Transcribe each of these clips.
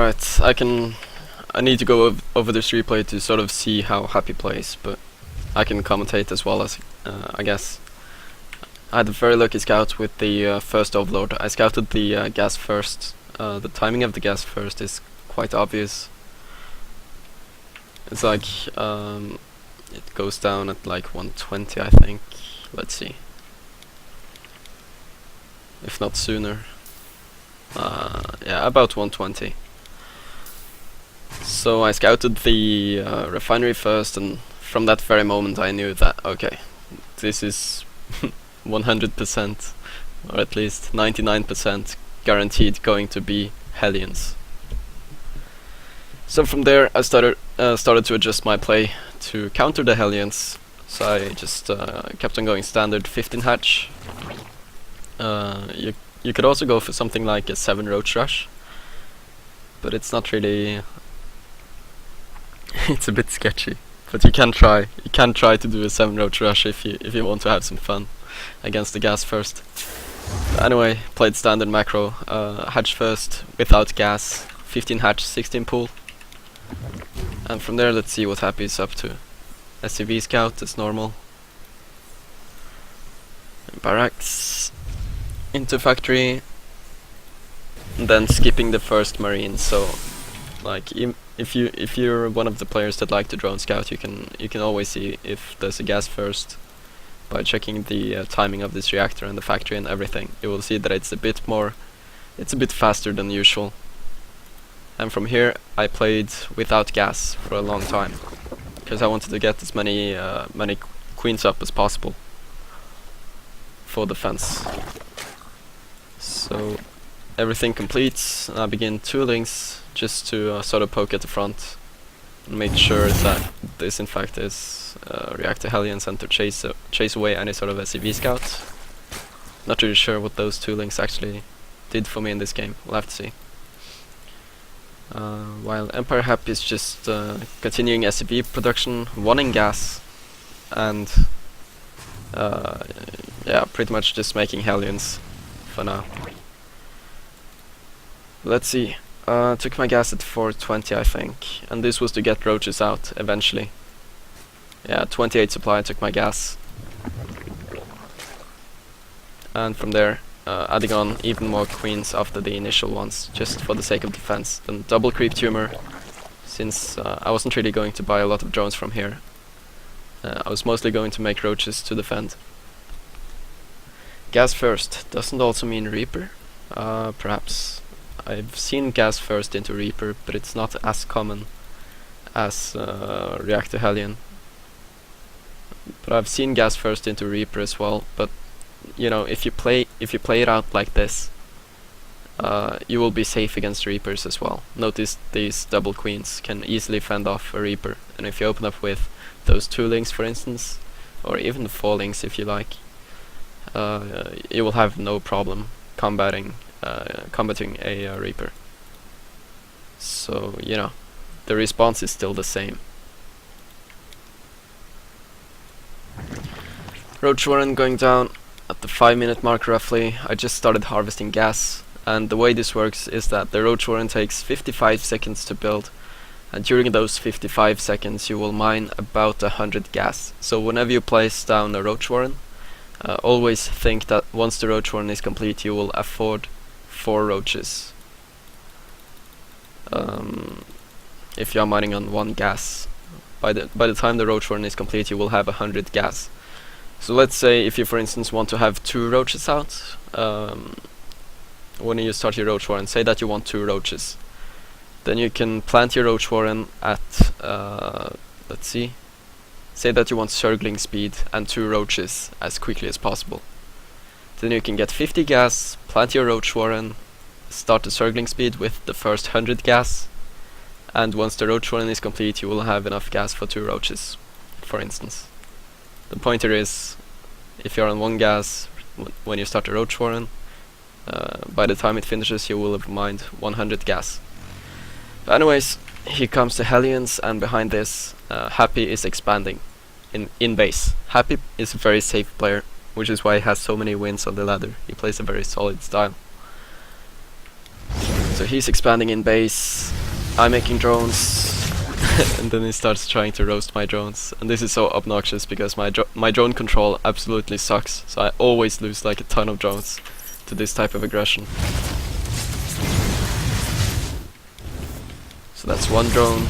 Alright, I need to go over this replay to sort of see how Happy plays, but I can commentate as well as, I guess. I had a very lucky scout with the first Overlord. I scouted the gas first. The timing of the gas first is quite obvious. It's like, it goes down at like 120, I think. Let's see. If not sooner. Yeah, about 120. So I scouted the refinery first, and from that very moment I knew that, okay, this is 100%, or at least 99% guaranteed going to be Hellions. So from there I started to adjust my play to counter the Hellions. So I just kept on going standard 15 hatch. You could also go for something like a 7 roach rush, but it's not really. It's a bit sketchy, but you can try. You can try to do a 7 roach rush if you want to have some fun against the gas first. But anyway, played standard macro, hatch first without gas, 15 hatch, 16 pool, and from there let's see what Happy is up to. SCV scout as normal. Barracks into factory, and then skipping the first marine. So like if you're one of the players that like to drone scout, you can always see if there's a gas first by checking the timing of this reactor and the factory and everything. You will see that it's a bit faster than usual. And from here I played without gas for a long time because I wanted to get as many queens up as possible for defense. So everything completes, and I begin toolings just to sort of poke at the front and make sure that this in fact is reactor Hellions and to chase away any sort of SCV scout. Not really sure what those toolings actually did for me in this game, we'll have to see. While Empire Happy is just continuing SCV production, wanting gas, and yeah, pretty much just making Hellions for now. Let's see. Took my gas at 420, I think, and this was to get roaches out eventually. Yeah, 28 supply, took my gas, and from there adding on even more queens after the initial ones, just for the sake of defense. Then double creep tumor, since I wasn't really going to buy a lot of drones from here. I was mostly going to make roaches to defend. Gas first doesn't also mean Reaper, perhaps. I've seen gas first into Reaper, but it's not as common as Reactor Hellion. But I've seen gas first into Reaper as well. But you know, if you play it out like this, you will be safe against Reapers as well. Notice these double queens can easily fend off a Reaper, and if you open up with those 2 links, for instance, or even 4 links if you like, you will have no problem combating a Reaper. So, you know, the response is still the same. Roach Warren going down at the 5-minute mark roughly. I just started harvesting gas, and the way this works is that the Roach Warren takes 55 seconds to build, and during those 55 seconds you will mine about 100 gas. So whenever you place down a Roach Warren, always think that once the Roach Warren is complete you will afford 4 roaches. If you are mining on 1 gas, by the time the Roach Warren is complete you will have 100 gas. So let's say if you for instance want to have 2 roaches out, when you start your Roach Warren, say that you want 2 roaches, then you can plant your Roach Warren at let's see, say that you want circling speed and 2 roaches as quickly as possible. Then you can get 50 gas, plant your Roach Warren, start the circling speed with the first 100 gas, and once the Roach Warren is complete you will have enough gas for 2 roaches, for instance. The pointer is, if you're on 1 gas when you start a Roach Warren, by the time it finishes you will have mined 100 gas. But anyways, here comes the Hellions, and behind this Happy is expanding in base. Happy is a very safe player, which is why he has so many wins on the ladder. He plays a very solid style. So he's expanding in base, I'm making drones, and then he starts trying to roast my drones. And this is so obnoxious because my drone control absolutely sucks, so I always lose like a ton of drones to this type of aggression. So that's one drone.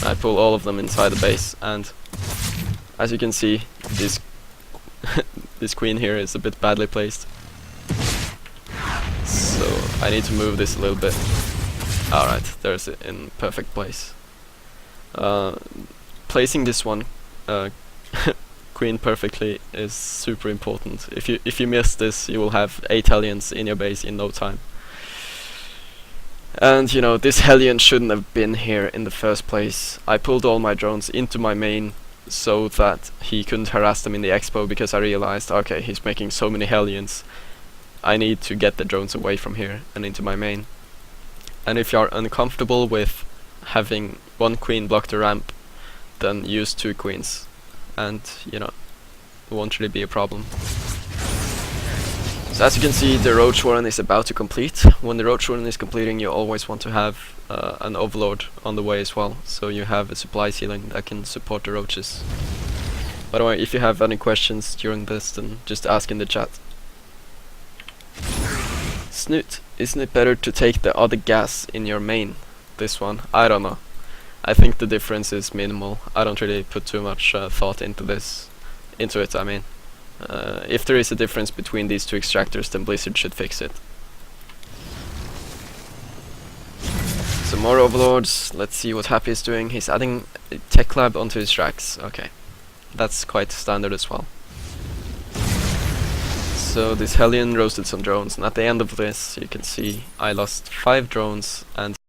I pull all of them inside the base, and as you can see, this this queen here is a bit badly placed. So I need to move this a little bit. Alright, there's it in perfect place. Placing this one queen perfectly is super important. If you miss this, you will have 8 Hellions in your base in no time. And you know, this Hellion shouldn't have been here in the first place. I pulled all my drones into my main so that he couldn't harass them in the expo, because I realized, okay, he's making so many Hellions, I need to get the drones away from here and into my main. And if you are uncomfortable with having one queen block the ramp, then use 2 queens, and you know, it won't really be a problem. So as you can see, the Roach Warren is about to complete. When the Roach Warren is completing, you always want to have an Overlord on the way as well, so you have a supply ceiling that can support the roaches. By the way, if you have any questions during this, then just ask in the chat. Snute, isn't it better to take the other gas in your main? This one, I don't know. I think the difference is minimal. I don't really put too much thought into it, I mean. If there is a difference between these 2 extractors, then Blizzard should fix it. Some more Overlords. Let's see what Happy is doing. He's adding a Tech Lab onto his tracks. Okay, that's quite standard as well. So this Hellion roasted some drones, and at the end of this, you can see I lost 5 drones and